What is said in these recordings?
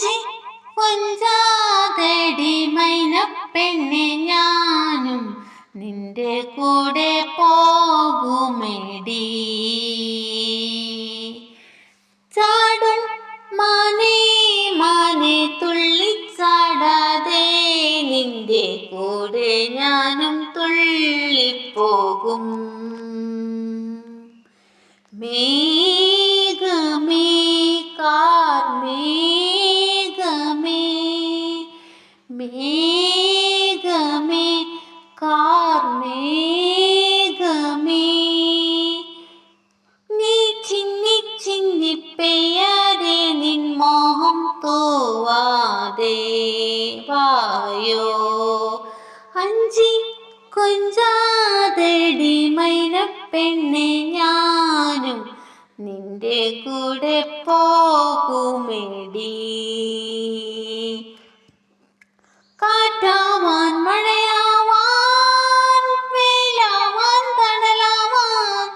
അഞ്ചി കൊഞ്ചാതടി മൈനപ്പെണ്ണെ ഞാനും നിന്റെ കൂടെ പോകുമെടി. ചാടും മാനേ മാനേ തുള്ളിച്ചാടാതെ നിന്റെ കൂടെ ഞാനും തുള്ളിപ്പോകും. മേഘമേ കാർമേഘമേ മേഘമേ കാർമേഘമേ നീ ചിന്നി ചിന്നി പെയ്യാതെ നിൻ മോഹം തൂവാതെ വായോ. അഞ്ചി കൊഞ്ചാതടി മൈനപ്പെണ്ണെ ഞാനും നിന്റെ കൂടെ പോകുമെടി. കാറ്റാവാൻ മഴയാവാൻ വെയിലാവാൻ തണലാവാൻ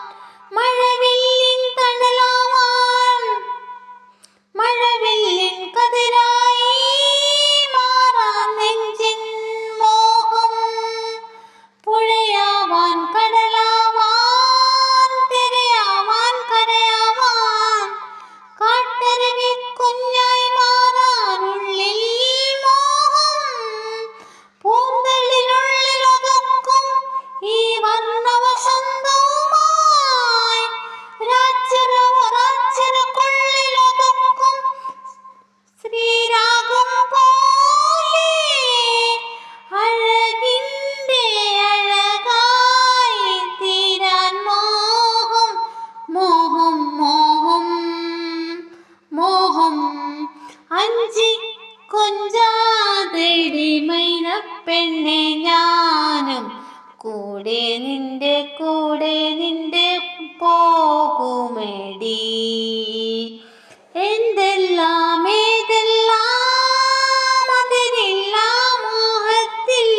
മഴവില്ലിൻ തണലാവാൻ മഴവില്ലിൻ കതിരായി മാറാൻ നെഞ്ചിൻ മോഹം. പുഴയാവാൻ കടലാവാൻ തിരയാവാൻ കരയാവാൻ കാട്ടരുവി കുഞ്ഞായി മാറാൻ ഉള്ളിൽ മോഹം. പൂന്തളിനുള്ളിലൊതുക്കും ഈ വർണ്ണവസന്തവുമായി രാച്ചിറക്കുള്ളിലൊതുക്കും ശ്രീരാഗം പോലെ അഴകിൻ്റെ അഴകായി തീരാൻ മോഹം മോഹം മോഹം മോഹം. അഞ്ചി കൊഞ്ചാതടി മൈനപ്പെണ്ണെ ഞാനും കൂടെ നിന്റെ പോകുമെടി. എന്തെല്ലാം ഏതെല്ലാം അതിരില്ല മോഹത്തിൽ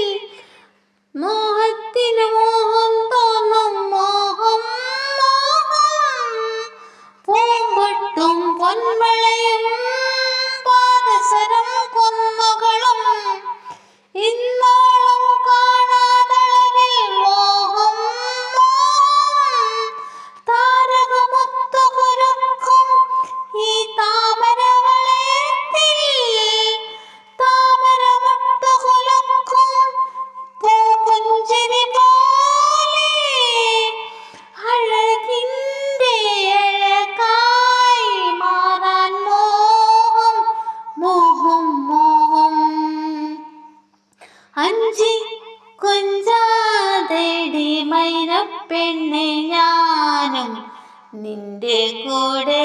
മോഹത്തിന് മോഹം തോന്നും മോഹം മോഹം. പൂമ്പൊട്ടും പൊൻവളയും പാദസരം കുന്നുകളും ഇന്നോളം കാണാതളവിൽ മോഹം മോഹം. താരകമുത്തുകുരുക്കും ഈ താമരവളയത്തിൽ താമരമുട്ടുകുലുക്കും പൂപുഞ്ചിരി പോലെ അഴകിൻ്റെ അഴകായി മാറാൻ മോഹം മോഹം മോഹം. അഞ്ചി കൊഞ്ചാതടി മൈനപ്പെണ്ണെ ഞാനും നിന്റെ കൂടെ